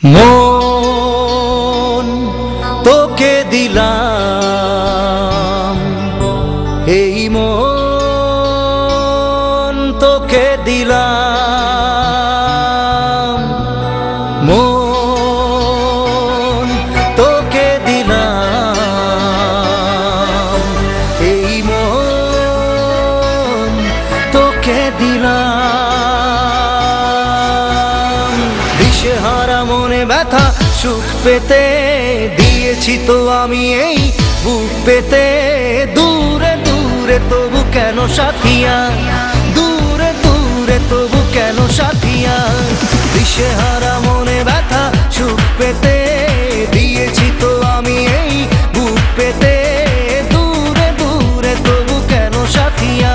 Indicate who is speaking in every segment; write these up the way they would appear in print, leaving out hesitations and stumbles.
Speaker 1: মন তোকে দিলাম, এই মন তোকে দিলাম, মন তোকে দিলাম, এই মন তোকে দিলাম। দিশেহারা মনে ব্যথা সুখ পেতে দিয়েছি তো আমি এই বুক পেতে। দূরে দূরে তবু কেন সাথিয়া, দূরে দূরে তবু কেন সাথিয়া। দিশেহারা মনে ব্যথা সুখ পেতে দিয়েছি তো আমি এই বুক পেতে। দূরে দূরে তবু কেন সাথিয়া,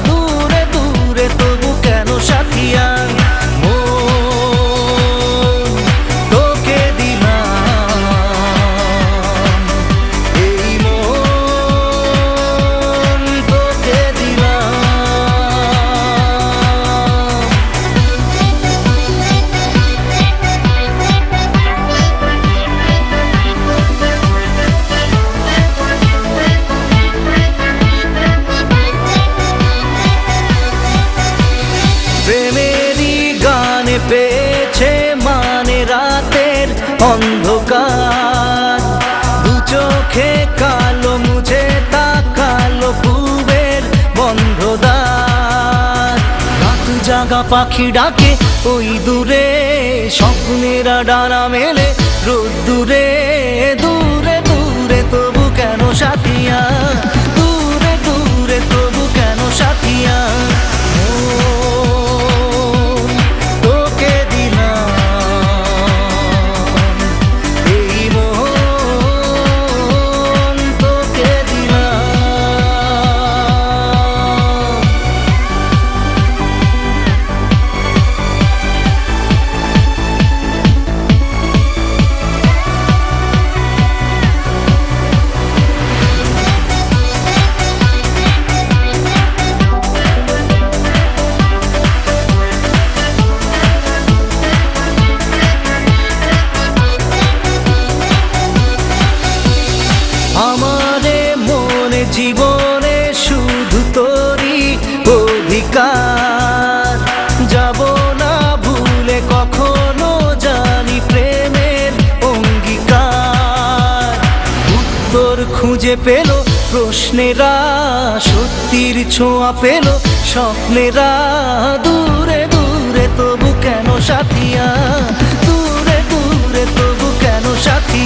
Speaker 1: দূরে দূরে তবু কেন সাথিয়া। প্রেমেরই গানে পেয়েছে মানে রাতের অন্ধকার। দু চোখে কালো মুঝে তাকালো পূবের বন্ধ দ্বার। রাত জাগা পাখি ডাকে ওই দূরে, স্বপ্নেরা ডানা মেলে রোদ্দুরে। দূরে দূরে তবু কেন সাথিয়া, দূরে দূরে তবু কেন সাথিয়া। আমারে মনে জীবনে শুধু তোরই অধিকার। যাব না ভুলে কখনো জানি প্রেমের অঙ্গীকার। উত্তর খুঁজে পেল প্রশ্নেরা, সত্যির ছোঁয়া পেল স্বপ্নেরা। দূরে দূরে তবু কেন সাথিয়া, দূরে দূরে তবু কেন সাথী।